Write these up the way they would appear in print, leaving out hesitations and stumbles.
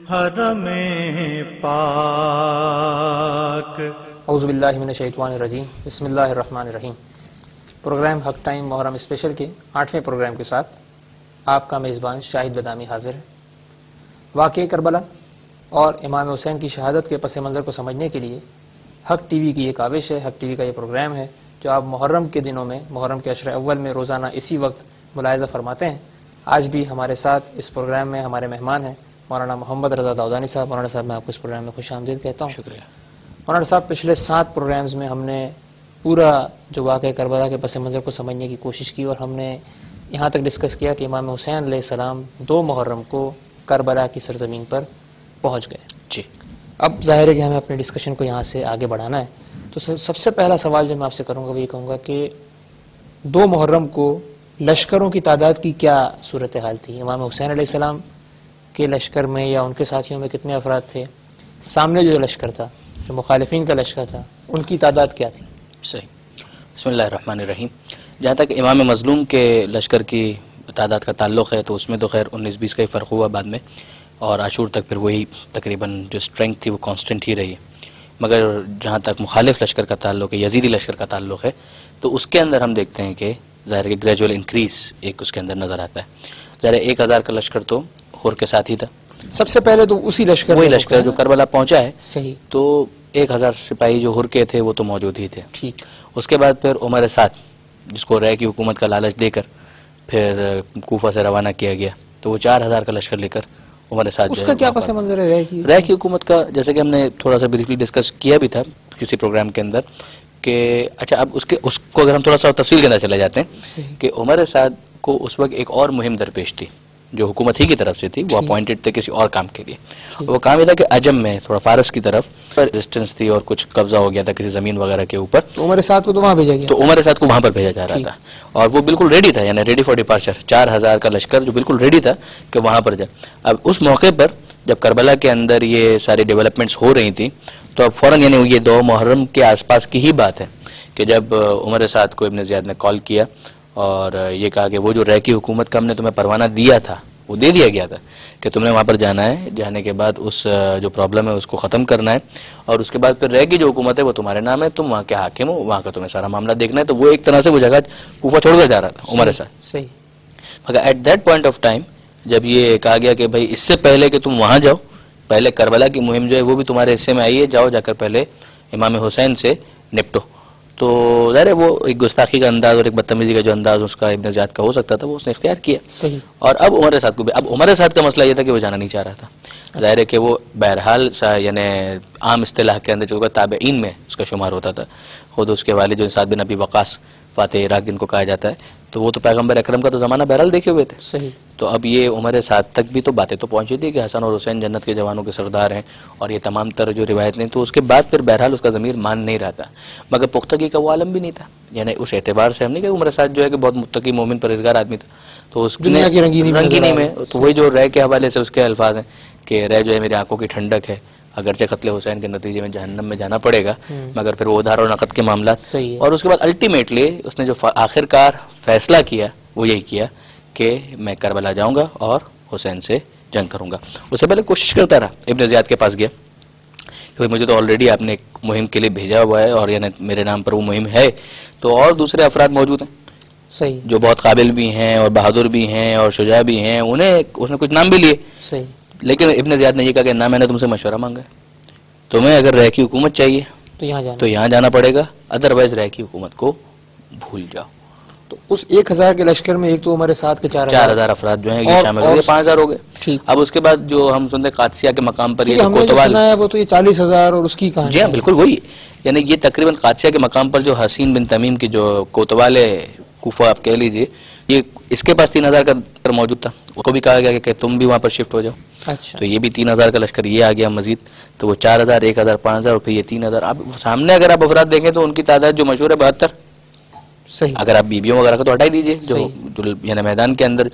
حرم پاک۔ اعوذ باللہ من الشیطان الرجیم، بسم اللہ الرحمن الرحیم۔ پروگرام حق ٹائم محرم اسپیشل کے 8ویں پروگرام کے ساتھ آپ کا میزبان شاہد بدامی حاضر ہے۔ واقعہ کربلا اور امام حسین کی شہادت کے پس منظر کو سمجھنے کے لیے حق ٹی وی کی یہ کاوش ہے، حق ٹی وی کا یہ پروگرام ہے جو آپ محرم کے دنوں میں، محرم کے عشر اول میں روزانہ اسی وقت ملاحظہ فرماتے ہیں۔ آج بھی ہمارے ساتھ اس پروگرام میں ہمارے مہمان ہیں مولانا محمد رضا داؤدانی صاحب۔ مولانا صاحب، میں آپ کو اس پروگرام میں خوش آمدید کہتا ہوں۔ شکریہ مولانا صاحب، پچھلے 7 پروگرامز میں ہم نے پورا جو واقعہ کربلا کے پس منظر کو سمجھنے کی کوشش کی، اور ہم نے یہاں تک ڈسکس کیا کہ امام حسین علیہ السلام 2 محرم کو کربلا کی سرزمین پر پہنچ گئے۔ جی، اب ظاہر ہے کہ ہمیں اپنے ڈسکشن کو یہاں سے آگے بڑھانا ہے، تو سب سے پہلا سوال جو میں آپ سے کروں گا وہ یہ کہوں گا کہ 2 محرم کو لشکروں کی تعداد کی کیا صورتحال تھی؟ امام حسین علیہ السلام کے لشکر میں یا ان کے ساتھیوں میں کتنے افراد تھے؟ سامنے جو لشکر تھا، جو مخالفین کا لشکر تھا، ان کی تعداد کیا تھی؟ صحیح۔ بسم اللہ الرحمن الرحیم۔ جہاں تک امام مظلوم کے لشکر کی تعداد کا تعلق ہے تو اس میں تو خیر 19-20 کا ہی فرق ہوا بعد میں، اور عاشور تک پھر وہی تقریباً جو اسٹرینتھ تھی وہ کانسٹنٹ ہی رہی ہے۔ مگر جہاں تک مخالف لشکر کا تعلق ہے، یزیدی لشکر کا تعلق ہے، تو اس کے اندر ہم دیکھتے ہیں کہ ظاہر ہے کہ گریجول انکریز ایک اس کے اندر نظر آتا ہے۔ ظاہر 1000 کا لشکر تو ہور کے ساتھ ہی تھا۔ سب سے پہلے تو اسی لشکر وہی لشکر جو کربلا پہنچا ہے، صحیح، تو 1000 سپاہی جو ہر کے تھے وہ تو موجود ہی تھے۔ ٹھیک۔ اس کے بعد پھر عمر سعد، جس کو رے کی حکومت کا لالچ دے کر پھر کوفہ سے روانہ کیا گیا، تو وہ 4000 کا لشکر لے کر عمر سعد اس کا کیا پس منظر ہے رے کی حکومت کا؟ جیسے کہ ہم نے تھوڑا سا بریفلی ڈسکس کیا بھی تھا کسی پروگرام کے اندر کہ اچھا، اب اس کو اگر ہم تھوڑا سا تفصیل کے اندر چلے جاتے ہیں کہ عمر سعد کو اس وقت ایک اور مہم درپیش تھی جو حکومت ہی کی طرف سے تھی، وہ اپوائنٹڈ تھے کسی اور کام کے لیے۔ وہ کام یہ تھا کہ عجم میں تھوڑا فارس کی طرف ریزسٹنس تھی اور کچھ قبضہ ہو گیا تھا کسی زمین وغیرہ کے اوپر، تو عمر سعد کو تو وہاں بھیجا گیا، تو عمر سعد کو وہاں پر بھیجا جا رہا تھا، اور وہ بالکل ریڈی تھا، یعنی ریڈی فار ڈپارچر، 4000 کا لشکر جو بالکل ریڈی تھا کہ وہاں پر جائے۔ اب اس موقع پر جب کربلا کے اندر یہ ساری ڈیولپمنٹس ہو رہی تھیں تو اب فوراً، یعنی یہ 2 محرم کے آس پاس کی ہی بات ہے کہ جب عمر سعد کو ابن زیاد نے کال کیا اور یہ کہا کہ وہ جو رے کی حکومت کا ہم نے تمہیں پروانہ دیا تھا وہ دے دیا گیا تھا کہ تم نے وہاں پر جانا ہے، جانے کے بعد اس جو پرابلم ہے اس کو ختم کرنا ہے، اور اس کے بعد پھر رے کی جو حکومت ہے وہ تمہارے نام ہے، تم وہاں کے حاکم ہو، وہاں کا تمہیں سارا معاملہ دیکھنا ہے۔ تو وہ ایک طرح سے وہ جگہ کوفہ چھوڑ کر جا رہا تھا عمر سعد۔ صحیح۔ مگر at that point of time جب یہ کہا گیا کہ بھائی اس سے پہلے کہ تم وہاں جاؤ، پہلے کربلا کی مہم جو ہے وہ بھی تمہارے حصے میں آئی ہے، جاؤ جا کر پہلے امام حسین سے نپٹو، تو ظاہر ہے وہ ایک گستاخی کا انداز اور ایک بدتمیزی کا جو انداز اس کا ابن زیاد کا ہو سکتا تھا وہ اس نے اختیار کیا۔ صحیح۔ اور اب عمر سعد کو بھی، اب عمر سعد کا مسئلہ یہ تھا کہ وہ جانا نہیں چاہ رہا تھا۔ ظاہر ہے کہ وہ بہرحال یعنی عام اصطلاح کے اندر جو تابعین میں اس کا شمار ہوتا تھا، خود اس کے والد جو سعد بن ابی وقاص فاتح عراق جن کو کہا جاتا ہے، تو وہ تو پیغمبر اکرم کا تو زمانہ بہرحال دیکھے ہوئے تھے۔ صحیح۔ تو اب یہ عمر سعد تک بھی تو باتیں تو پہنچی تھی کہ حسن اور حسین جنت کے جوانوں کے سردار ہیں اور یہ تمام تر جو روایتیں، تو اس کے بعد پھر بہرحال اس کا ضمیر مان نہیں رہا تھا، مگر پختگی کا وہ عالم بھی نہیں تھا، یعنی اس اعتبار سے ہم نہیں کہ عمر سعد جو ہے کہ بہت متقی مومن پرہیزگار آدمی تھا، تو اس دنیا کی رنگینی میں تو وہی جو رے کے حوالے سے اس کے الفاظ ہیں کہ رے جو ہے میری آنکھوں کی ٹھنڈک ہے، اگرچہ قتل حسین کے نتیجے میں جہنم میں جانا پڑے گا، مگر پھر وہ ادھار اور نقد کے معاملات۔ اور اس کے بعد الٹیمیٹلی اس نے جو آخرکار فیصلہ کیا وہ یہی کیا کہ میں کربلا جاؤں گا اور حسین سے جنگ کروں گا۔ اس سے پہلے کوشش کرتا رہا، ابن زیاد کے پاس گیا کہ مجھے تو آلریڈی آپ نے ایک مہم کے لیے بھیجا ہوا ہے، اور یعنی میرے نام پر وہ مہم ہے، تو اور دوسرے افراد موجود ہیں صحیح، جو بہت قابل بھی ہیں اور بہادر بھی ہیں اور شجاع بھی ہیں، انہیں اس نے کچھ نام بھی لیے۔ صحیح۔ لیکن ابن زیاد نے یہ کہا کہ نہ، میں نے تم سے مشورہ مانگا ہے، تمہیں اگر رے کی حکومت چاہیے تو یہاں جانا پڑے گا، ادروائز رے کی حکومت کو بھول جاؤ۔ تو اس 1000 کے لشکر میں ایک تو عمر سعد کے 4000 افراد جو ہیں یہ شامل ہو گئے، 5000 ہو گئے۔ اب اس کے بعد جو ہم سنتے قادسیہ کے مقام پر یہ کوتوال ہے وہ تو یہ 40000 اور اس کی کہانی۔ جی ہاں بالکل وہی، یعنی یہ تقریباً قادسیہ کے مقام پر جو حسین بن تمیم کی جو کوتوال کوفہ آپ کہہ لیجئے، یہ اس کے پاس 3000 کا لشکر موجود تھا، اس کو بھی کہا گیا کہ تم بھی وہاں پر شفٹ ہو جاؤ۔ اچھا، تو یہ بھی 3000 کا لشکر یہ آ گیا مزید، تو وہ 4000، 1000، 5000 اور پھر یہ 3000۔ اب سامنے اگر آپ افراد دیکھیں تو ان کی تعداد جو مشہور ہے 72۔ صحیح۔ اگر آپ بیویوں وغیرہ کو تو ہٹا دیجئے، جو یعنی میدان کے اندر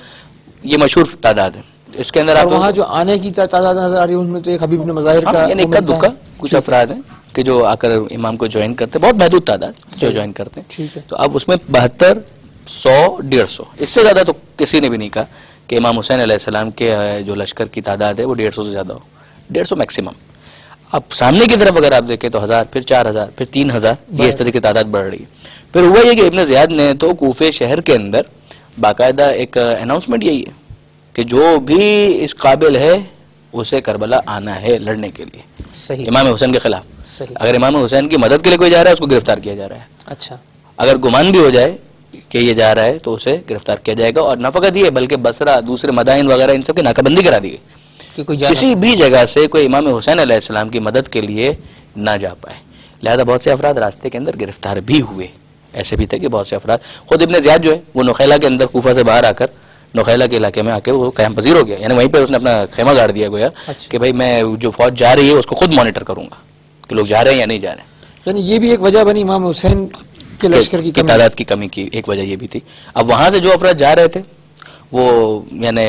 یہ مشہور تعداد ہے، اس کے اندر آپ وہاں جو آنے کی تعداد نظر آ رہی ہے ان میں تو ایک حبیب بن مظاہر کا یعنی اکا دکا کچھ افراد ہیں کہ جو آ کر امام کو جوائن کرتے، بہت محدود تعداد جو جوائن کرتے ہیں۔ تو اب اس میں 72، 100، 150، اس سے زیادہ تو کسی نے بھی نہیں کہا کہ امام حسین علیہ السلام کے جو لشکر کی تعداد ہے وہ 150 سے زیادہ ہو، 150 میکسیمم. اب سامنے کی طرف اگر آپ دیکھیں تو 1000 پھر 4000 پھر 3000 یہ اس طرح کی تعداد بڑھ رہی ہے. پھر ہوا یہ کہ ابن زیاد نے تو کوفے شہر کے اندر باقاعدہ ایک اناؤنسمنٹ یہی ہے کہ جو بھی اس قابل ہے اسے کربلا آنا ہے لڑنے کے لیے صحیح. امام حسین کے خلاف. صحیح. اگر امام حسین کی مدد کے لیے کوئی جا رہا ہے اس کو گرفتار کیا جا رہا ہے. اچھا. اگر گمان بھی ہو جائے کہ یہ جا رہا ہے تو اسے گرفتار کیا جائے گا. اور نہ فقط یہ بلکہ بصرہ دوسرے مدائن وغیرہ ان سب کی ناکہ بندی کرا دی گئی کہ کوئی کسی بھی جگہ سے کوئی امام حسین علیہ السلام کی مدد کے لیے نہ جا پائے. لہذا بہت سے افراد راستے کے اندر گرفتار بھی ہوئے. ایسے بھی تھے کہ بہت سے افراد خود ابن زیاد جو ہے وہ نخیلہ کے اندر کوفہ سے باہر آ کر نخیلہ کے علاقے میں آ کے وہ قیام پذیر ہو گیا. یعنی وہیں پہ اس نے اپنا خیمہ گاڑ دیا گویا کہ بھائی میں جو فوج جا رہی ہے اس کو خود مانیٹر کروں گا کہ لوگ جا رہے ہیں یا نہیں جا رہے ہیں. یعنی یہ بھی ایک وجہ بنی امام حسین کے لشکر کی تعداد کی کمی کی ایک وجہ یہ بھی تھی. اب وہاں سے جو افراد جا رہے تھے وہ یعنی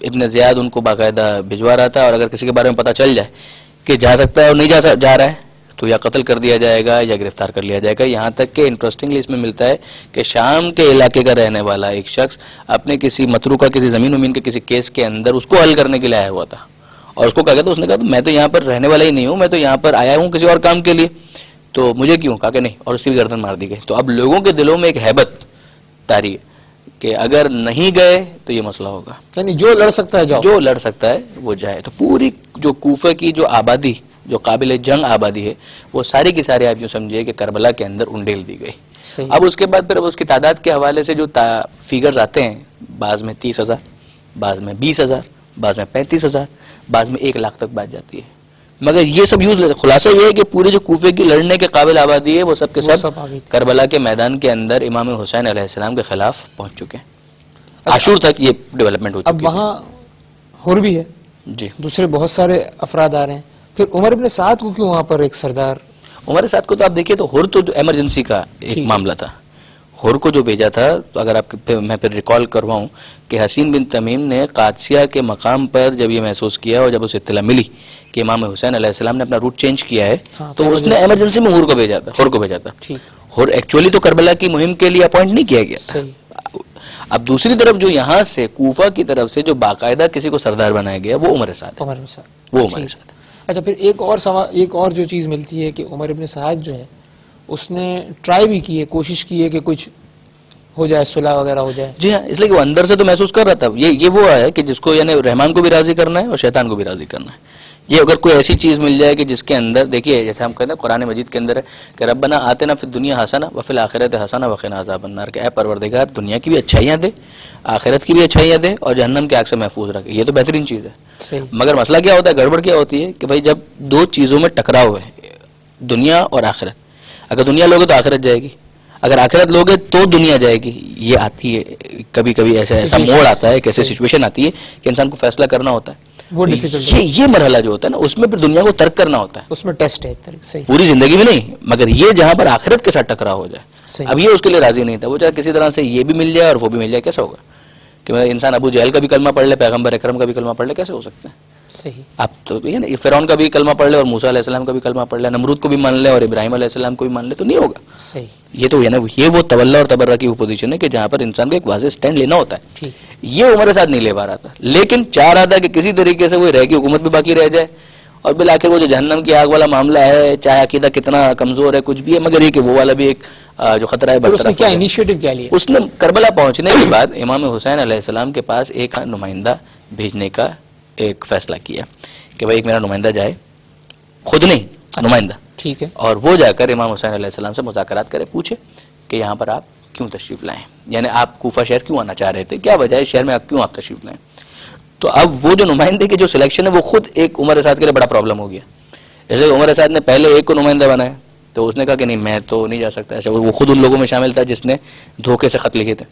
ابن زیاد ان کو باقاعدہ بھجوا رہا تھا. اور اگر کسی کے بارے میں پتہ چل جائے کہ جا سکتا ہے اور نہیں جا رہا ہے تو یا قتل کر دیا جائے گا یا گرفتار کر لیا جائے گا. یہاں تک کہ انٹرسٹنگلی اس میں ملتا ہے کہ شام کے علاقے کا رہنے والا ایک شخص اپنے کسی متروکہ کسی زمین کے کسی کیس کے اندر اس کو حل کرنے کے لیے آیا ہوا تھا. اور اس کو کہا گیا، اس نے کہا میں تو یہاں پر رہنے والا ہی نہیں ہوں، میں تو یہاں پر آیا ہوں کسی اور کام کے لیے، تو مجھے کیوں؟ کہا کہ نہیں، اور اس کی بھی گردن مار دی گئی. تو اب لوگوں کے دلوں میں ایک ہیبت طاری ہے کہ اگر نہیں گئے تو یہ مسئلہ ہوگا. یعنی جو لڑ سکتا ہے جاؤ، جو لڑ سکتا ہے وہ جائے. تو پوری جو کوفہ کی جو آبادی، جو قابل جنگ آبادی ہے، وہ ساری کی ساری آپ یوں سمجھیے کہ کربلا کے اندر انڈیل دی گئی. اب اس کے بعد پھر اس کی تعداد کے حوالے سے جو فیگرز آتے ہیں، بعض میں 30,000، بعض میں 20,000، بعض میں 35,000، بعض میں 1,00,000 تک بات جاتی ہے. مگر یہ سب خلاصہ یہ ہے کہ پورے جو کوفے کی لڑنے کے قابل آبادی ہے وہ سب کے سب کربلا کے میدان کے اندر امام حسین علیہ السلام کے خلاف پہنچ چکے ہیں. عاشور تک یہ ڈیولپمنٹ ہو چکی ہے. اب وہاں ہور بھی ہے جی، دوسرے بہت سارے افراد آ رہے ہیں. پھر عمر ابن سعد کو کیوں وہاں پر ایک سردار؟ عمر سعد کو تو آپ دیکھیے تو ہور تو ایمرجنسی کا ایک معاملہ تھا. ہور کو جو بھیجا تھا، تو اگر آپ میں پھر ریکال کرواؤں کہ حسین بن تمیم نے قادسیہ کے مقام پر جب یہ محسوس کیا اور جب اسے اطلاع ملی کہ امام حسین علیہ السلام نے اپنا روٹ چینج کیا ہے، تو اس نے ایمرجنسی میں ہور کو بھیجا تھا. ہور ایکچولی تو کربلا کی مہم کے لیے اپوائنٹ نہیں کیا گیا. اب دوسری طرف جو یہاں سے کوفہ کی طرف سے جو باقاعدہ کسی کو سردار بنایا گیا وہ عمر سعد. وہ عمر سعد. اچھا، پھر ایک اور جو چیز ملتی ہے کہ عمر ابن سعد جو ہے اس نے ٹرائی بھی کی ہے، کوشش کی ہے کہ کچھ ہو جائے، صلح وغیرہ ہو جائے. جی ہاں، اس لیے کہ وہ اندر سے تو محسوس کر رہا تھا. یہ وہ ہے کہ جس کو یعنی رحمان کو بھی راضی کرنا ہے اور شیطان کو بھی راضی کرنا ہے. یہ اگر کوئی ایسی چیز مل جائے کہ جس کے اندر دیکھیے، جیسے ہم کہتے ہیں قرآن مجید کے اندر ہے کہ ربنا آتنا فی الدنیا حسنہ وفی الآخرۃ حسنہ وقنا عذاب النار، کہ اے پروردگار دنیا کی بھی اچھائیاں دے، آخرت کی بھی اچھائیاں دے، اور جہنم کے آگ سے محفوظ رکھے. یہ تو بہترین چیز ہے. مگر مسئلہ کیا ہوتا ہے، گڑبڑ کیا ہوتی ہے کہ بھائی جب دو چیزوں میں ٹکراؤ ہے، دنیا اور آخرت، اگر دنیا لوگے تو آخرت جائے گی، اگر آخرت لوگے تو دنیا جائے گی. یہ آتی ہے کبھی کبھی، ایسا موڑ آتا ہے، ایک ایسی سچویشن آتی ہے کہ انسان کو فیصلہ کرنا ہوتا ہے. وہ یہ مرحلہ جو ہوتا ہے نا، اس میں پھر دنیا کو ترک کرنا ہوتا ہے. اس میں ٹیسٹ ہے ایک طرح سے، پوری زندگی میں نہیں، مگر یہ جہاں پر آخرت کے ساتھ ٹکرا ہو جائے، اب یہ اس کے لیے راضی نہیں تھا. وہ چاہے کسی طرح سے یہ بھی مل جائے اور وہ بھی مل جائے. کیسا ہوگا کہ انسان ابو جہل کا بھی کلمہ پڑھ لے، پیغمبر اکرم کا بھی کلمہ پڑھ لے؟ کیسے ہو سکتا ہے؟ صحیح. اب تو فرعون کا بھی کلمہ پڑھ لے اور موسیٰ علیہ السلام کا بھی کلمہ پڑھ لے، نمرود کو بھی مان لے اور ابراہیم علیہ السلام کو بھی مان لے، تو نہیں ہوگا. صحیح. یہ تو یہ وہ تولا اور تبرہ کی وہ پوزیشن ہے کہ جہاں پر انسان کو ایک واضح سٹینڈ لینا ہوتا ہے. یہ عمر سعد نہیں لے پا رہا تھا، لیکن چاہ رہا تھا کہ کسی طریقے سے وہ رہ گی حکومت بھی باقی رہ جائے، اور بالآخر وہ جو جہنم کی آگ والا معاملہ ہے، چاہے عقیدہ کتنا کمزور ہے کچھ بھی ہے، مگر یہ کہ وہ والا بھی ایک جو خطرہ ہے برطرف. کیا انیشیٹو کیا لیا اس نے؟ کربلا پہنچنے کے بعد امام حسین علیہ السلام کے پاس ایک نمائندہ بھیجنے کا ایک فیصلہ کیا کہ بھائی ایک میرا نمائندہ جائے، خود نہیں، نمائندہ، ٹھیک ہے، اور وہ جا کر امام حسین علیہ السلام سے مذاکرات کرے، پوچھے کہ یہاں پر آپ کیوں تشریف لائیں، یعنی آپ کوفہ شہر کیوں آنا چاہ رہے تھے، کیا وجہ ہے شہر میں کیوں آپ تشریف لائیں. تو اب وہ جو نمائندے کی جو سلیکشن ہے وہ خود ایک عمر سعد کے لیے بڑا پرابلم ہو گیا. جیسے عمر سعد نے پہلے ایک کو نمائندہ بنایا تو اس نے کہا کہ نہیں میں تو نہیں جا سکتا ایسے. وہ خود ان لوگوں میں شامل تھا جس نے دھوکے سے خط لکھے تھے.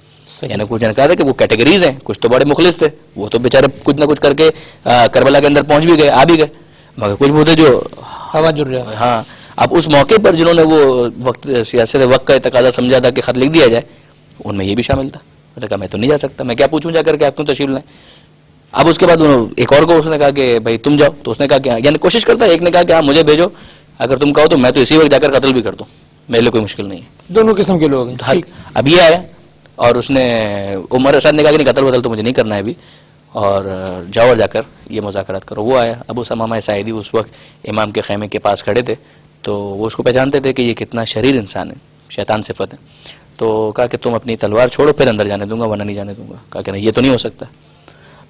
یعنی کچھ نے کہا تھا کہ وہ کیٹیگریز ہیں، کچھ تو بڑے مخلص تھے، وہ تو بیچارے کچھ نہ کچھ کر کے کربلا کے اندر پہنچ بھی گئے، آ بھی گئے، مگر کچھ وہ تھے جو ہوا جڑ رہا. ہاں، اب اس موقع پر جنہوں نے وہ وقت سیاست وقت کا تقاضا سمجھا تھا کہ خط لکھ دیا جائے، ان میں یہ بھی شامل تھا. میں نے کہا میں تو نہیں جا سکتا، میں کیا پوچھوں جا کر کے آپ کیوں تشریف لائیں. اب اس کے بعد ایک اور کو اس نے کہا کہ بھائی تم جاؤ، تو اس نے کہا کہ یعنی کوشش کرتا ہے، ایک نے کہا کہ آپ مجھے بھیجو، اگر تم کہو تو میں تو اسی وقت جا کر قتل بھی کر دوں، میرے لیے کوئی مشکل نہیں ہے. دونوں قسم کے لوگ ہیں. اب یہ آیا اور اس نے عمر سعد نے کہا کہ نہیں قتل وتل تو مجھے نہیں کرنا ہے ابھی، اور جاؤ اور جا کر یہ مذاکرات کرو. وہ آیا. ابو ثمامہ ساعدی اس وقت امام کے خیمے کے پاس کھڑے تھے, تو وہ اس کو پہچانتے تھے کہ یہ کتنا شریر انسان ہے, شیطان صفت ہے. تو کہا کہ تم اپنی تلوار چھوڑو پھر اندر جانے دوں گا ورنہ نہیں جانے دوں گا. کہا کہ نہیں یہ تو نہیں ہو سکتا.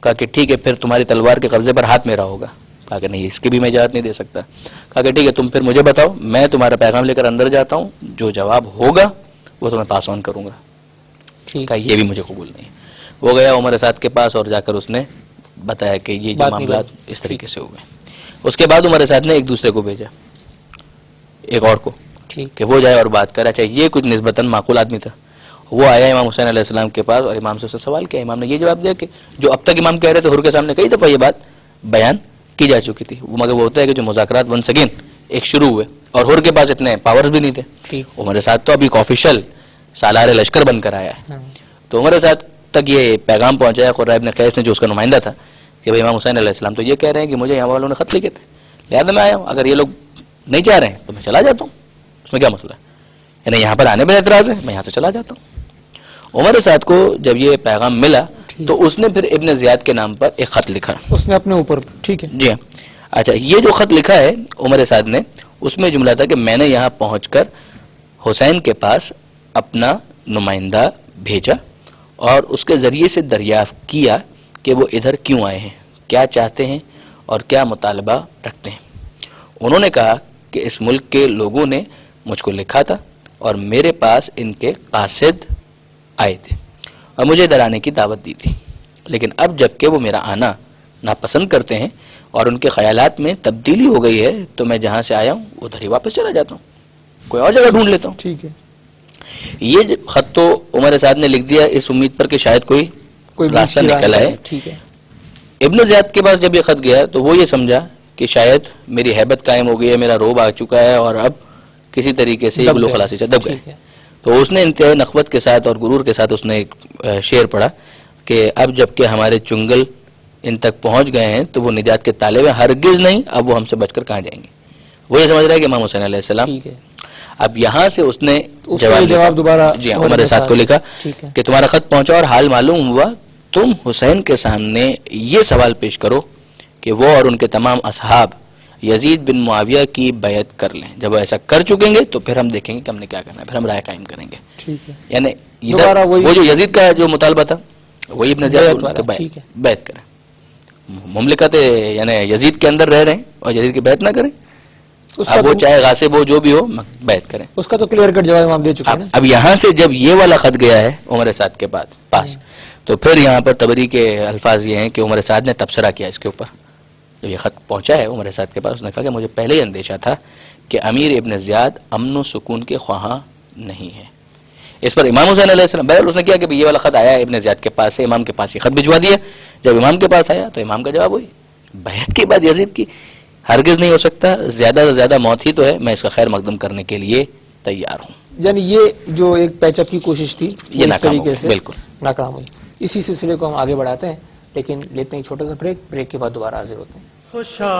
کہا کہ ٹھیک ہے پھر تمہاری تلوار کے قبضے پر ہاتھ میرا ہوگا. کہا کہ نہیں اس کی بھی میں اجازت نہیں دے سکتا. کہا کہ ٹھیک ہے تم پھر مجھے بتاؤ, میں تمہارا پیغام لے کر اندر جاتا ہوں, جو جواب ہوگا وہ تمہیں پاس آن کروں گا. ٹھیک. کہا یہ بھی مجھے قبول نہیں. وہ گیا عمر سعد کے پاس اور جا کر اس نے بتایا کہ یہ جو معاملات اس طریقے سے ہوئے. اس کے بعد عمر سعد نے ایک دوسرے کو بھیجا, ایک اور کو, کہ وہ جائے اور بات کرے. اچھا یہ کچھ نسبتاً معقول آدمی تھا. وہ آیا امام حسین علیہ السلام کے پاس اور امام سے اس سے سوال کیا. امام نے یہ جواب دیا کہ جو اب تک امام کہہ رہے تھے حر کے سامنے کئی دفعہ یہ بات بیان کی جا چکی تھی, وہ مگر وہ ہوتا ہے کہ جو مذاکرات ونس اگین ایک شروع ہوئے اور حر کے پاس اتنے پاورز بھی نہیں تھے. عمر سعد تو ابھی ایک آفیشیل سالار لشکر بن کر آیا ہے. تو عمر سعد تک یہ پیغام پہنچایا قرہ ابن قیس نے جو اس کا نمائندہ تھا کہ بھائی امام حسین علیہ السلام تو یہ کہہ رہے ہیں کہ مجھے یہاں والوں نے خط لکھے تھے, لہٰذا میں آیا ہوں, اگر یہ لوگ نہیں چاہ رہے ہیں تو میں چلا جاتا ہوں, اس میں کیا مسئلہ ہے, یعنی یہاں پر آنے میں اعتراض ہے, میں یہاں سے چلا جاتا ہوں. عمر سعد کو جب یہ پیغام ملا تو اس نے پھر ابن زیاد کے نام پر ایک خط لکھا, اس نے اپنے اوپر. ٹھیک ہے جی ہاں. اچھا یہ جو خط لکھا ہے عمر سعد نے, اس میں جملہ تھا کہ میں نے یہاں پہنچ کر حسین کے پاس اپنا نمائندہ بھیجا اور اس کے ذریعے سے دریافت کیا کہ وہ ادھر کیوں آئے ہیں, کیا چاہتے ہیں اور کیا مطالبہ رکھتے ہیں. انہوں نے کہا کہ اس ملک کے لوگوں نے مجھ کو لکھا تھا اور میرے پاس ان کے قاصد آئے تھے اور مجھے ادھر آنے کی دعوت دی تھی, لیکن اب جب کہ وہ میرا آنا ناپسند کرتے ہیں اور ان کے خیالات میں تبدیلی ہو گئی ہے تو میں جہاں سے آیا ہوں ادھر ہی واپس چلا جاتا ہوں, کوئی اور جگہ ڈھونڈ لیتا ہوں. ٹھیک ہے. یہ خط تو عمر سعد نے لکھ دیا اس امید پر کہ شاید کوئی راستہ نکل آئے. ٹھیک ہے. ابن زیاد کے پاس جب یہ خط گیا تو وہ یہ سمجھا کہ شاید میری ہیبت قائم ہو گئی ہے, میرا روب آ چکا ہے اور اب کسی طریقے سے گلو خلاصی دب گئے. تو اس نے انتہائی نخوت کے ساتھ اور غرور کے ساتھ اس نے ایک شعر پڑھا کہ اب جب کہ ہمارے چنگل ان تک پہنچ گئے ہیں تو وہ نجات کے طالب ہیں, ہرگز نہیں اب وہ ہم سے بچ کر کہاں جائیں گے. وہ یہ سمجھ رہا ہے کہ امام حسین علیہ السلام. اب یہاں سے اس نے جواب دوبارہ جی عمر سعد کو لکھا کہ تمہارا خط پہنچا اور حال معلوم ہوا, تم حسین کے سامنے یہ سوال پیش کرو کہ وہ اور ان کے تمام اصحاب یزید بن معاویہ کی بیعت کر لیں. جب وہ ایسا کر چکیں گے تو پھر ہم دیکھیں گے کہ ہم نے کیا کرنا ہے, پھر ہم رائے قائم کریں گے. یعنی وہ جو یزید کا جو مطالبہ تھا وہی ابن زیاد بیعت کریں. مملکت یعنی یزید کے اندر رہ رہے ہیں اور یزید کی بیعت نہ کریں, اب وہ چاہے غاصب ہو جو بھی ہو بیعت کریں. اس کا تو کلیئر کٹ جواب ہم دے چکے ہیں. اب یہاں سے جب یہ والا خط گیا ہے عمر سعد کے پاس تو پھر یہاں پر تبری کے الفاظ یہ ہیں کہ عمر سعد نے تبصرہ کیا اس کے اوپر. جب یہ خط پہنچا ہے عمر سعد کے پاس, اس نے کہا کہ مجھے پہلے ہی اندیشہ تھا کہ امیر ابن زیاد امن و سکون کے خواہاں نہیں ہے. اس پر امام حسین علیہ السلام بہرحال اس نے کیا کہ یہ والا خط آیا ابن زیاد کے پاس سے, امام کے پاس یہ خط بھجوا دیا. جب امام کے پاس آیا تو امام کا جواب ہوئی بیعت کے بعد یزید کی ہرگز نہیں ہو سکتا, زیادہ سے زیادہ موت ہی تو ہے, میں اس کا خیر مقدم کرنے کے لیے تیار ہوں. یعنی یہ جو ایک پیچ اپ کی کوشش تھی یہ ناکام ہوئی, بالکل ناکام ہوئی. اسی سلسلے کو ہم آگے بڑھاتے ہیں, لیکن لیتے ہیں چھوٹا سا بریک کے بعد دوبارہ حاضر ہوتے ہیں. خوشا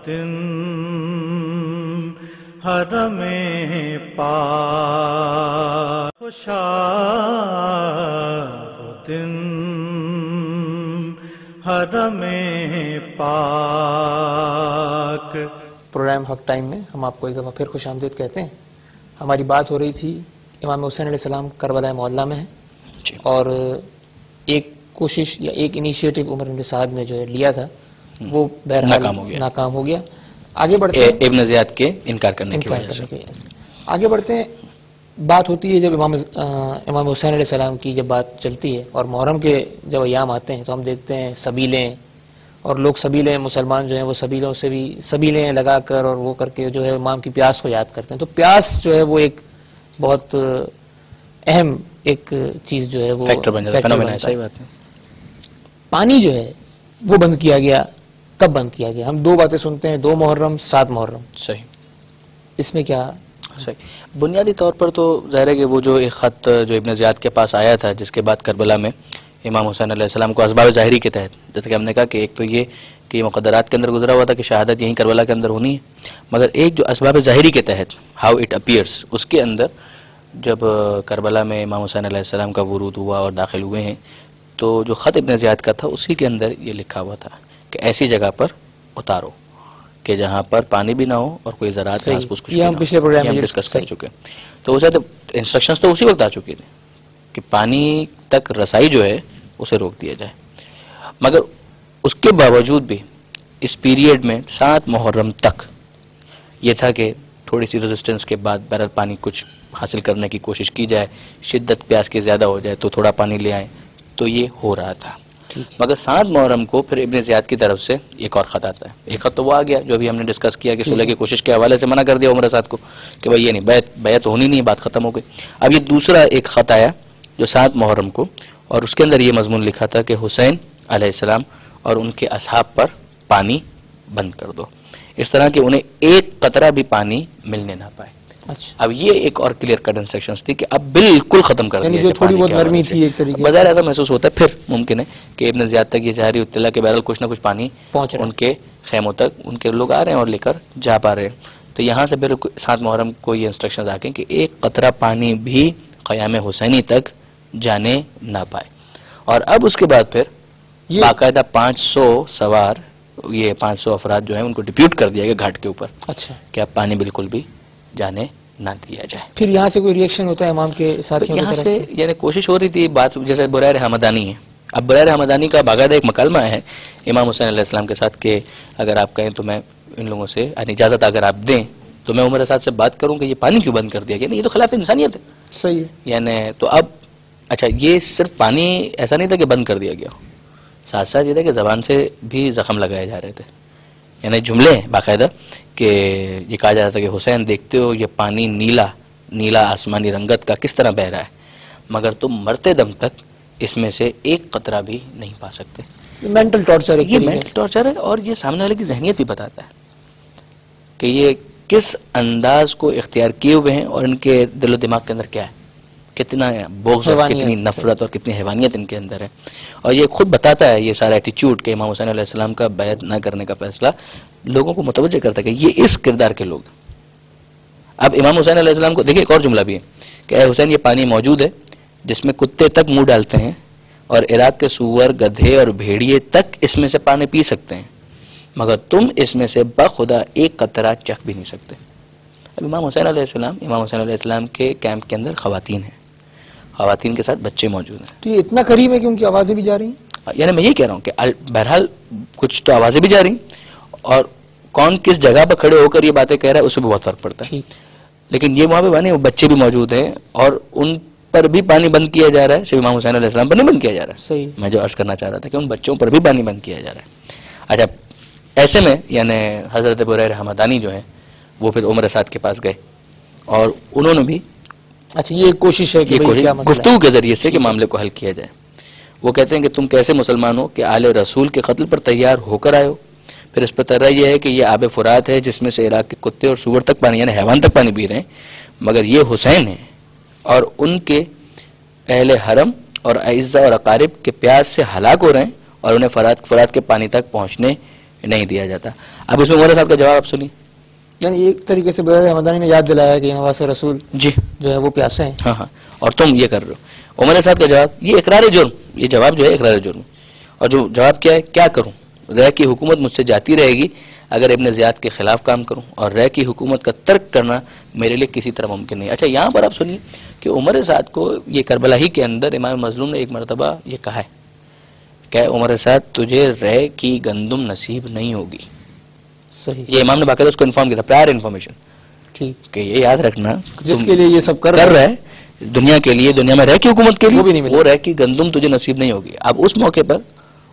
دن حرم پاک, خوشا دن حرم پاک. پروگرام حق ٹائم میں ہم آپ کو ایک دفعہ پھر خوش آمدید کہتے ہیں. ہماری بات ہو رہی تھی امام حسین علیہ السلام کربلا معلیٰ میں ہیں اور ایک کوشش یا ایک انیشیٹو عمر بن سعد نے جو ہے لیا تھا وہ بہرحال ناکام ہو گیا. آگے بڑھتے ہیں ابن زیاد کے انکار کرنے کی وجہ سے. آگے بڑھتے ہیں. بات ہوتی ہے جب امام حسین علیہ السلام کی جب بات چلتی ہے اور محرم کے جب ایام آتے ہیں تو ہم دیکھتے ہیں سبیلیں اور لوگ سبیلیں مسلمان جو ہیں وہ سبیلوں سے بھی سبیلیں لگا کر اور وہ کر کے جو ہے امام کی پیاس کو یاد کرتے ہیں. تو پیاس جو ہے وہ ایک بہت اہم ایک چیز جو ہے وہ فیکٹر بن جاتا ہے. پانی جو ہے وہ بند کیا گیا, کب بند کیا گیا؟ ہم دو باتیں سنتے ہیں, 2 محرم 7 محرم. صحیح. اس میں کیا صحیح. بنیادی طور پر تو ظاہر ہے کہ وہ جو ایک خط جو ابن زیاد کے پاس آیا تھا جس کے بعد کربلا میں امام حسین علیہ السلام کو اسباب ظاہری کے تحت, جیسے کہ ہم نے کہا کہ ایک تو یہ کہ یہ مقدرات کے اندر گزرا ہوا تھا کہ شہادت یہیں کربلا کے اندر ہونی ہے, مگر ایک جو اسباب ظاہری کے تحت ہاؤ اٹ اپیئرس, اس کے اندر جب کربلا میں امام حسین علیہ السلام کا ورود ہوا اور داخل ہوئے ہیں تو جو خط ابن زیاد کا تھا اسی کے اندر یہ لکھا ہوا تھا کہ ایسی جگہ پر اتارو کہ جہاں پر پانی بھی نہ ہو اور کوئی زراعت گھاس پھوس کچھ یہ ہم پچھلے پروگرام میں ڈسکس کر چکے ہیں. تو اسے انسٹرکشنز تو اسی وقت آ چکی تھی کہ پانی تک رسائی جو ہے اسے روک دیا جائے. مگر اس کے باوجود بھی اس پیریڈ میں 7 محرم تک یہ تھا کہ تھوڑی سی ریزسٹنس کے بعد بہرحال پانی کچھ حاصل کرنے کی کوشش کی جائے, شدت پیاس کی زیادہ ہو جائے تو تھوڑا پانی لے آئیں, تو یہ ہو رہا تھا. مگر 7 محرم کو پھر ابن زیاد کی طرف سے ایک اور خط آتا ہے. ایک خط تو وہ آ گیا جو ابھی ہم نے ڈسکس کیا کہ صلح کی کوشش کے حوالے سے منع کر دیا عمر سعد کو کہ بھائی یہ نہیں, بیعت ہونی نہیں, بات ختم ہو گئی. اب یہ دوسرا ایک خط آیا جو 7 محرم کو, اور اس کے اندر یہ مضمون لکھا تھا کہ حسین علیہ السلام اور ان کے اصحاب پر پانی بند کر دو, اس طرح کہ انہیں ایک قطرہ بھی پانی ملنے نہ پائے. اب یہ ایک اور کلیئر کٹ انسٹرکشنز تھی کہ اب بالکل ختم کر دیا جائے. تھوڑی بہت نرمی تھی ایک طریقے سے, بظاہر ایسا محسوس ہوتا ہے. پھر ممکن ہے کہ ابن زیاد تک یہ ظاہری اطلاع کہ بہرحال کچھ نہ کچھ پانی ان کے خیموں تک ان کے لوگ آ رہے ہیں اور لے کر جا پا رہے ہیں. تو یہاں سے پھر 7 محرم کو یہ انسٹرکشنز آ گئے کہ ایک قطرہ پانی بھی قیام حسینی تک جانے نہ پائے. اور اب اس کے بعد پھر باقاعدہ 500 سوار, یہ 500 افراد جو ہیں ان کو ڈپیوٹ کر دیا گیا گھاٹ کے اوپر کہ اب پانی بالکل بھی جانے نہ دیا جائے. پھر یہاں سے کوئی ریئیکشن ہوتا ہے امام کے ساتھیوں کی طرف سے؟ یعنی کوشش ہو رہی تھی بات, جیسے بریر حمدانی ہے. اب بریر حمدانی کا باقاعدہ ایک مکالمہ ہے امام حسین علیہ السلام کے ساتھ کہ اگر آپ کہیں تو میں ان لوگوں سے یعنی اجازت اگر آپ دیں تو میں عمر سعد سے بات کروں کہ یہ پانی کیوں بند کر دیا گیا. یہ تو خلاف انسانیت ہے. صحیح ہے. یعنی تو اب اچھا یہ صرف پانی ایسا نہیں تھا کہ بند کر دیا گیا, ساتھ ساتھ یہ تھا کہ زبان سے بھی زخم لگائے جا رہے تھے. یعنی جملے ہیں باقاعدہ کہ یہ کہا جا رہا تھا کہ حسین دیکھتے ہو یہ پانی نیلا آسمانی رنگت کا کس طرح بہ رہا ہے, مگر تم مرتے دم تک اس میں سے ایک قطرہ بھی نہیں پا سکتے. مینٹل ٹارچر ہے, یہ مینٹل ٹارچر ہے. اور یہ سامنے والے کی ذہنیت بھی بتاتا ہے کہ یہ کس انداز کو اختیار کیے ہوئے ہیں اور ان کے دل و دماغ کے اندر کیا ہے, کتنا بغض اور کتنی نفرت اور کتنی حیوانیت ان کے اندر ہے. اور یہ خود بتاتا ہے یہ سارا ایٹیچیوڈ کہ امام حسین علیہ السلام کا بیعت نہ کرنے کا فیصلہ لوگوں کو متوجہ کرتا ہے کہ یہ اس کردار کے لوگ. اب امام حسین علیہ السلام کو دیکھیں ایک اور جملہ بھی ہے کہ اے حسین یہ پانی موجود ہے جس میں کتے تک منہ ڈالتے ہیں اور عراق کے سور, گدھے اور بھیڑیے تک اس میں سے پانی پی سکتے ہیں, مگر تم اس میں سے بخدا ایک قطرہ چکھ بھی نہیں سکتے. اب امام حسین علیہ السلام کے کیمپ کے اندر خواتین ہیں, خواتین کے ساتھ بچے موجود ہیں. تو یہ اتنا قریب ہے کہ ان کی آوازیں بھی جا رہی ہیں. یعنی میں یہ کہہ رہا ہوں کہ بہرحال کچھ تو آوازیں بھی جا رہی ہیں اور کون کس جگہ پر کھڑے ہو کر یہ باتیں کہہ رہا ہے اس میں بہت فرق پڑتا ہے. لیکن یہ وہاں پہ وہ بچے بھی موجود ہیں اور ان پر بھی پانی بند کیا جا رہا ہے, صرف امام حسین علیہ السلام پر نہیں بند کیا جا رہا ہے. صحیح. میں جو عرض کرنا چاہ رہا تھا کہ ان بچوں پر بھی پانی بند کیا جا رہا ہے. اچھا ایسے میں یعنی حضرت بریر حمدانی جو ہیں وہ پھر عمر سعد کے پاس گئے اور انہوں نے بھی اچھا یہ کوشش ہے کہ گفتگو کے ذریعے سے کہ معاملے کو حل کیا جائے. وہ کہتے ہیں کہ تم کیسے مسلمان ہو کہ آل رسول کے قتل پر تیار ہو کر آئے ہو, پھر اس پر طرح یہ ہے کہ یہ آب فرات ہے جس میں سے عراق کے کتے اور سور تک پانی یعنی حیوان تک پانی پی رہے ہیں, مگر یہ حسین ہیں اور ان کے اہل حرم اور اعزہ اور اقارب کے پیاس سے ہلاک ہو رہے ہیں اور انہیں فرات کے پانی تک پہنچنے نہیں دیا جاتا. اب اس میں مولانا صاحب کا جواب آپ سنیے. یعنی ایک طریقے سے بریر حمدانی نے یاد دلایا کہ نواز رسول جی جو ہے وہ پیاسے ہیں. ہاں اور تم یہ کر رہے ہو. عمر صاحب کا جواب یہ اقرار جرم, یہ جواب جو ہے اقرار جرم. اور جو جواب کیا ہے, کیا کروں, رے کی حکومت مجھ سے جاتی رہے گی اگر ابن زیاد کے خلاف کام کروں, اور رے کی حکومت کا ترک کرنا میرے لیے کسی طرح ممکن نہیں. اچھا یہاں پر آپ سنیے کہ عمر سعد کو یہ کربلا ہی کے اندر امام مظلوم نے ایک مرتبہ یہ کہا ہے کہ عمر سعد تجھے رے کی گندم نصیب نہیں ہوگی. صحیح. یہ امام نے باقاعدہ اس کو انفارم کیا تھا, پرائر انفارمیشن, ٹھیک, کہ یہ یاد رکھنا جس کے لیے یہ سب کر رہا ہے دنیا کے لیے, دنیا میں رہ کی حکومت کے وہ بھی نہیں لیے, ملے. وہ رہ کی گندم تجھے نصیب نہیں ہوگی. اب اس موقع پر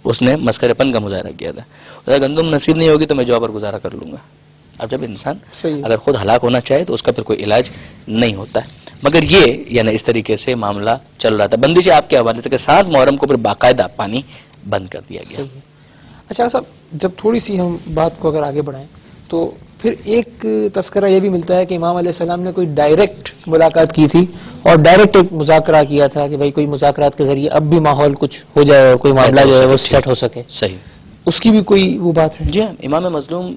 اس نے مسخرے پن کا مظاہرہ کیا تھا, گندم نصیب نہیں ہوگی تو میں جو پر گزارا کر لوں گا. اب جب انسان اگر خود ہلاک ہونا چاہے تو اس کا پھر کوئی علاج نہیں ہوتا ہے. مگر یہ یعنی اس طریقے سے معاملہ چل رہا تھا. بندش آپ کے حوالے سے کہ 7 محرم کو پھر باقاعدہ پانی بند کر دیا گیا. اچھا صاحب جب تھوڑی سی ہم بات کو اگر آگے بڑھائیں تو پھر ایک تذکرہ یہ بھی ملتا ہے کہ امام علیہ السلام نے کوئی ڈائریکٹ ملاقات کی تھی اور ڈائریکٹ ایک مذاکرہ کیا تھا کہ بھائی کوئی مذاکرات کے ذریعے اب بھی ماحول کچھ ہو جائے اور کوئی معاملہ جو ہے وہ سیٹ ہو سکے. صحیح. اس کی بھی کوئی وہ بات ہے؟ جی ہاں, امام مظلوم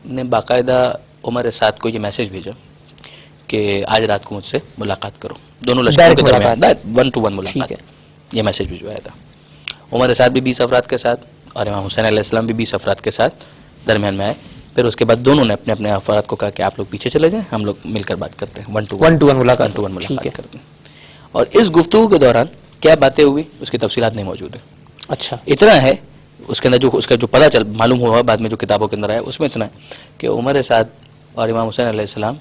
نے باقاعدہ عمر سعد کو یہ میسج بھیجا کہ آج رات کو مجھ سے ملاقات کرو, دونوں لشکروں کے درمیان 1 to 1 ملاقات. یہ میسیج بھجوایا تھا. عمر سعد بھی 20 افراد کے ساتھ اور امام حسین علیہ السلام بھی 20 افراد کے ساتھ درمیان میں آئے. پھر اس کے بعد دونوں نے اپنے اپنے افراد کو کہا کہ آپ لوگ پیچھے چلے جائیں, ہم لوگ مل کر بات کرتے ہیں, 1-to-1 ملاقات کرتے ہیں. اور اس گفتگو کے دوران کیا باتیں ہوئی اس کی تفصیلات نہیں موجود ہیں. اچھا, اتنا ہے اس کے اندر اس کا جو پتہ معلوم ہوا بعد میں جو کتابوں کے اندر آیا اس میں اتنا ہے کہ عمر سعد اور امام حسین علیہ السلام,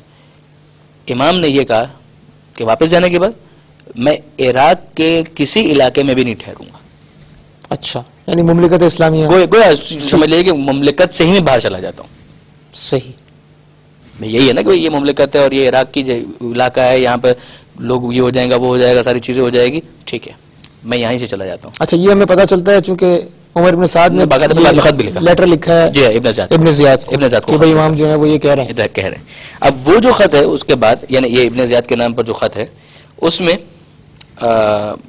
امام نے یہ کہا کہ واپس جانے کے بعد میں عراق کے کسی علاقے میں بھی نہیں ٹھہروں گا. اچھا, یعنی مملکت اسلامیہ گویا سمجھ لیجیے کہ مملکت سے ہی میں باہر چلا جاتا ہوں. صحیح, یہی ہے نا کہ یہ مملکت ہے اور یہ عراق کی علاقہ ہے, یہاں پہ لوگ یہ ہو جائیں گا, وہ ہو جائے گا, ساری چیزیں ہو جائے گی, ٹھیک ہے میں یہیں سے چلا جاتا ہوں. اچھا, یہ ہمیں پتہ چلتا ہے چونکہ عمر بن سعد نے باقاعدہ خط بھی لکھا, لیٹر لکھا ہے جی ابن زیاد کو کہ بھئی امام جو ہے وہ یہ کہہ رہے ہیں. اب وہ جو خط ہے اس کے بعد, یعنی یہ ابن زیاد کے نام پر جو خط ہے, اس میں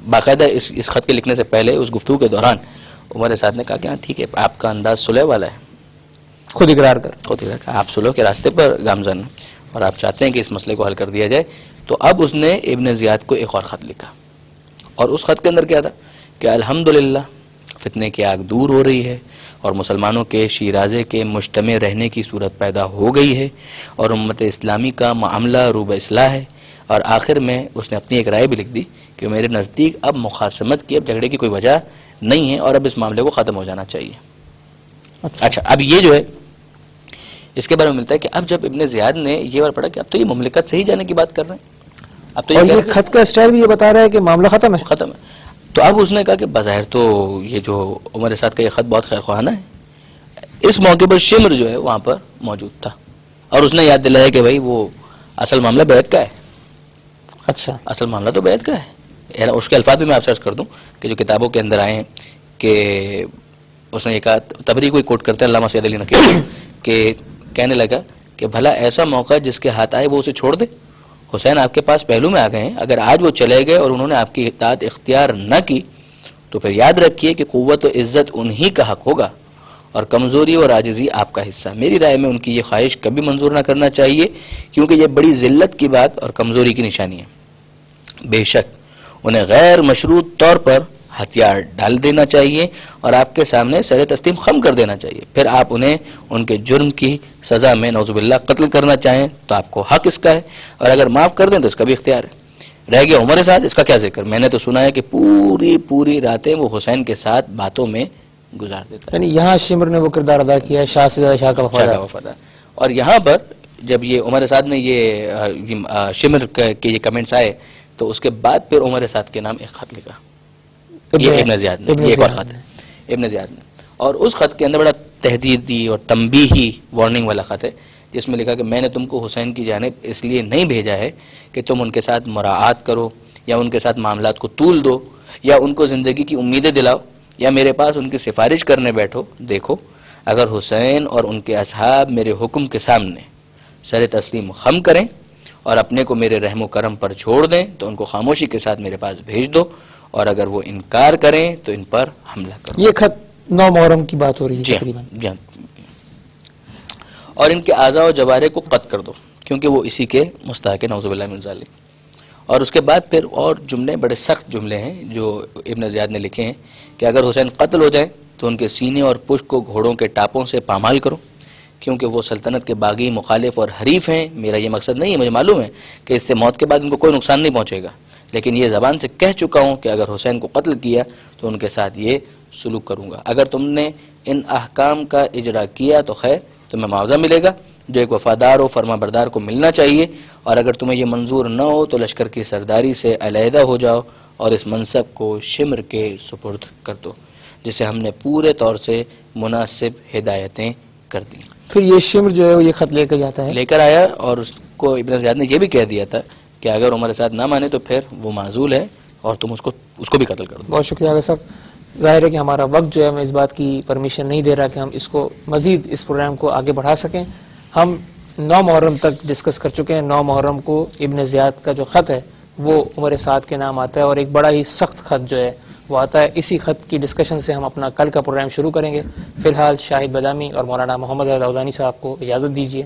باقاعدہ اس خط کے لکھنے سے پہلے اس گفتگو کے دوران عمر سعد نے کہا کہ ہاں ٹھیک ہے آپ کا انداز صلح والا ہے, خود اقرار کر, آپ صلح کے راستے پر گامزن ہیں اور آپ چاہتے ہیں کہ اس مسئلے کو حل کر دیا جائے. تو اب اس نے ابن زیاد کو ایک اور خط لکھا اور اس خط کے اندر کیا تھا کہ الحمدللہ فتنے کی آگ دور ہو رہی ہے اور مسلمانوں کے شیرازے کے مجتمع رہنے کی صورت پیدا ہو گئی ہے اور امت اسلامی کا معاملہ روب اصلاح ہے. اور آخر میں اس نے اپنی ایک رائے بھی لکھ دی کہ میرے نزدیک اب مخاصمت کی, اب جھگڑے کی کوئی وجہ نہیں ہے اور اب اس معاملے کو ختم ہو جانا چاہیے. اچھا, اب یہ جو ہے اس کے بارے میں ملتا ہے کہ اب جب ابن زیاد نے یہ بار پڑھا کہ اب تو یہ مملکت سے ہی جانے کی بات کر رہے ہیں, اب تو یہ خط کا اسٹائل بھی یہ بتا رہا ہے کہ معاملہ ختم ہے. تو اب اس نے کہا کہ بظاہر تو یہ جو عمر سعد کا یہ خط بہت خیر خواہانہ ہے. اس موقع پر شمر جو ہے وہاں پر موجود تھا اور اس نے یاد دلایا کہ بھائی وہ اصل معاملہ بیعت کا ہے. اچھا, اصل معاملہ تو بیعت کا ہے. اس کے الفاظ بھی میں آپ سے عرض کر دوں کہ جو کتابوں کے اندر آئے ہیں کہ اس نے یہ کہا, تبری کوئی کوٹ کرتے ہیں علامہ سید علی نقوی کہ کہنے لگا کہ بھلا ایسا موقع جس کے ہاتھ آئے وہ اسے چھوڑ دے. حسین آپ کے پاس پہلو میں آ گئے ہیں, اگر آج وہ چلے گئے اور انہوں نے آپ کی اطاعت اختیار نہ کی تو پھر یاد رکھیے کہ قوت و عزت انہی کا حق ہوگا اور کمزوری اور عاجزی آپ کا حصہ. میری رائے میں ان کی یہ خواہش کبھی منظور نہ کرنا چاہیے کیونکہ یہ بڑی ذلت کی بات اور کمزوری کی نشانی ہے. بے شک انہیں غیر مشروط طور پر ہتھیار ڈال دینا چاہیے اور آپ کے سامنے سر تسلیم خم کر دینا چاہیے. پھر آپ انہیں ان کے جرم کی سزا میں نعوذ باللہ قتل کرنا چاہیں تو آپ کو حق اس کا ہے اور اگر معاف کر دیں تو اس کا بھی اختیار ہے. رہ گیا عمر سعد, اس کا کیا ذکر, میں نے تو سنا ہے کہ پوری راتیں وہ حسین کے ساتھ باتوں میں گزار دیتا ہے. یعنی یہاں شمر نے وہ کردار ادا کیا ہے شاہ سے زیادہ شاہ کا وفادار. اور یہاں پر جب یہ عمر سعد نے یہ شمر کے یہ کمنٹس آئے تو اس کے بعد پھر عمر سعد کے نام ایک خط لکھا, یہ ابن زیاد نے, یہ ایک اور خط ہے ابن زیاد نے, اور اس خط کے اندر بڑا تحدیدی اور تنبیہی وارننگ والا خط ہے جس میں لکھا کہ میں نے تم کو حسین کی جانب اس لیے نہیں بھیجا ہے کہ تم ان کے ساتھ مراعات کرو یا ان کے ساتھ معاملات کو طول دو یا ان کو زندگی کی امیدیں دلاؤ یا میرے پاس ان کی سفارش کرنے بیٹھو. دیکھو اگر حسین اور ان کے اصحاب میرے حکم کے سامنے سر تسلیم خم کریں اور اپنے کو میرے رحم و کرم پر چھوڑ دیں تو ان کو خاموشی کے ساتھ میرے پاس بھیج دو اور اگر وہ انکار کریں تو ان پر حملہ کرو. یہ خط 9 محرم کی بات ہو رہی ہے تقریباً. جی, اور ان کے اعضاء و جوارح کو قطع کر دو کیونکہ وہ اسی کے مستحق نعوذ باللہ من ذالک. اور اس کے بعد پھر اور جملے, بڑے سخت جملے ہیں جو ابن زیاد نے لکھے ہیں کہ اگر حسین قتل ہو جائیں تو ان کے سینے اور پشت کو گھوڑوں کے ٹاپوں سے پامال کرو کیونکہ وہ سلطنت کے باغی مخالف اور حریف ہیں. میرا یہ مقصد نہیں ہے, مجھے معلوم ہے کہ اس سے موت کے بعد ان کو کوئی نقصان نہیں پہنچے گا, لیکن یہ زبان سے کہہ چکا ہوں کہ اگر حسین کو قتل کیا تو ان کے ساتھ یہ سلوک کروں گا. اگر تم نے ان احکام کا اجرا کیا تو خیر تمہیں معاوضہ ملے گا جو ایک وفادار و فرما بردار کو ملنا چاہیے, اور اگر تمہیں یہ منظور نہ ہو تو لشکر کی سرداری سے علیحدہ ہو جاؤ اور اس منصب کو شمر کے سپرد کر دو جسے ہم نے پورے طور سے مناسب ہدایتیں کر دی. پھر یہ شمر جو ہے وہ یہ خط لے کر جاتا ہے, لے کر آیا اور اس کو ابن زیاد نے یہ بھی کہہ دیا تھا کہ اگر عمر سعد نہ مانے تو پھر وہ معزول ہے اور تم اس کو بھی قتل کر دو. بہت شکریہ آغا صاحب. ظاہر ہے کہ ہمارا وقت جو ہے ہمیں اس بات کی پرمیشن نہیں دے رہا کہ ہم اس کو مزید اس پروگرام کو آگے بڑھا سکیں. ہم 9 محرم تک ڈسکس کر چکے ہیں. 9 محرم کو ابن زیاد کا جو خط ہے وہ عمر سعد کے نام آتا ہے اور ایک بڑا ہی سخت خط جو ہے وہ آتا ہے. اسی خط کی ڈسکشن سے ہم اپنا کل کا پروگرام شروع کریں گے. فی الحال شاہد بدامی اور مولانا محمد عودانی صاحب کو اجازت دیجیے.